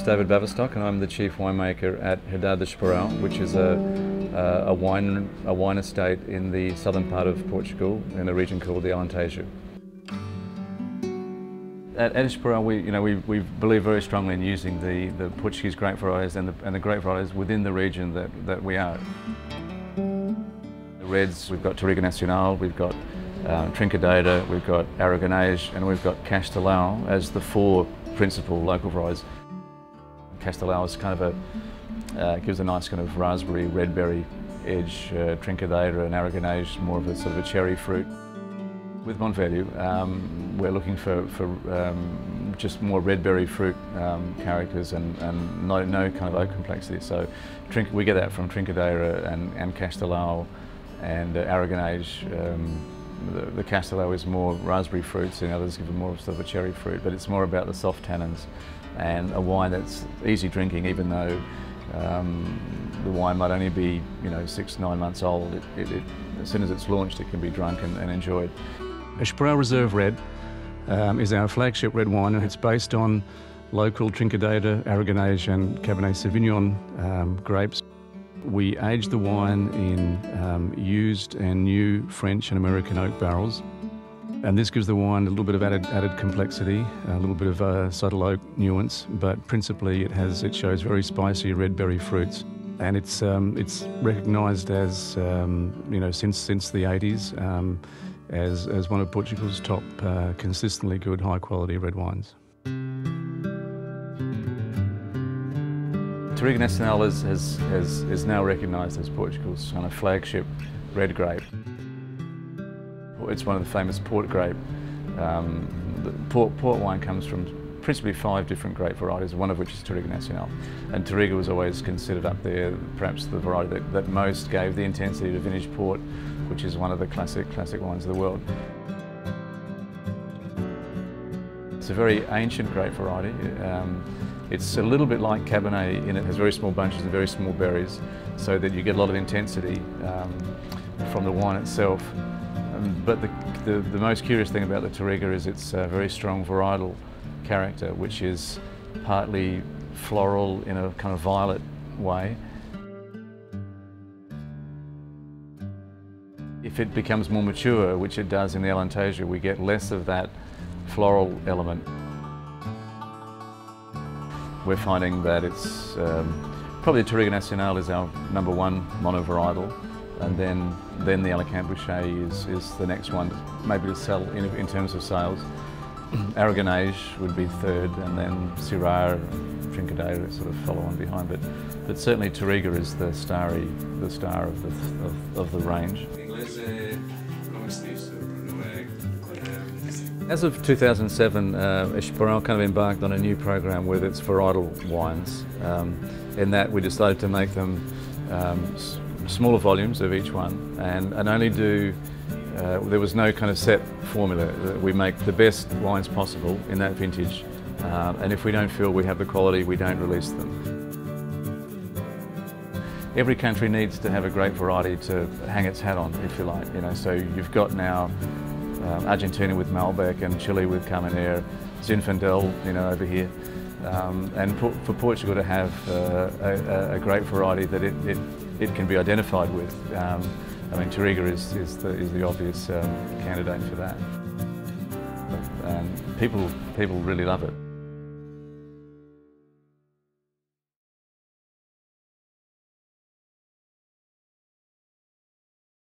David Baverstock, and I'm the chief winemaker at Herdade, Esporão, which is a wine estate in the southern part of Portugal in a region called the Alentejo. At Esporão, we believe very strongly in using the Portuguese grape varieties and the grape varieties within the region that we are. The reds, we've got Touriga Nacional, we've got Trincadeira, we've got Aragonês, and we've got Castelão as the four principal local varieties. Castelão is kind of gives a nice kind of raspberry, red berry edge. Trincadeira and Aragonês more of a sort of a cherry fruit. With Monvelho, we're looking for just more red berry fruit characters and no kind of oak complexity. So we get that from Trincadeira and Castelão and Aragonês. The Castelão is more raspberry fruits, and others give it more sort of a cherry fruit, but it's more about the soft tannins and a wine that's easy drinking, even though the wine might only be 6-9 months old. As soon as it's launched, it can be drunk and enjoyed. Esporão Reserve Red is our flagship red wine, and it's based on local Trincadeira, Aragonês and Cabernet Sauvignon grapes. We age the wine in used and new French and American oak barrels, and this gives the wine a little bit of added complexity, a little bit of subtle oak nuance, but principally it shows very spicy red berry fruits. And it's recognised as since the 80s as one of Portugal's top consistently good high quality red wines. Touriga Nacional is now recognised as Portugal's kind of flagship red grape. It's one of the famous port grape. The port wine comes from principally 5 different grape varieties, one of which is Touriga Nacional. And Touriga was always considered up there, perhaps the variety that most gave the intensity to vintage port, which is one of the classic wines of the world. It's a very ancient grape variety. It's a little bit like Cabernet in it has very small bunches and very small berries, so that you get a lot of intensity from the wine itself. But the most curious thing about the Touriga is its very strong varietal character, which is partly floral in a kind of violet way. If it becomes more mature, which it does in the Alentejo, we get less of that floral element. We're finding that it's probably Touriga Nacional is our #1 monovarietal, and then the Alicante Bouschet is the next one, maybe to sell in terms of sales. Aragonês would be third, and then Syrah, Trincadeira sort of follow on behind. But certainly Touriga is the star of the range. As of 2007, Esporão kind of embarked on a new program with its varietal wines. In that we decided to make them smaller volumes of each one, and only do. There was no kind of set formula. We make the best wines possible in that vintage, and if we don't feel we have the quality, we don't release them. Every country needs to have a grape variety to hang its hat on, if you like. So you've got now Argentina with Malbec and Chile with Carmenere, Zinfandel, over here, and for Portugal to have a grape variety that it can be identified with. I mean, Touriga is the obvious candidate for that, and people really love it.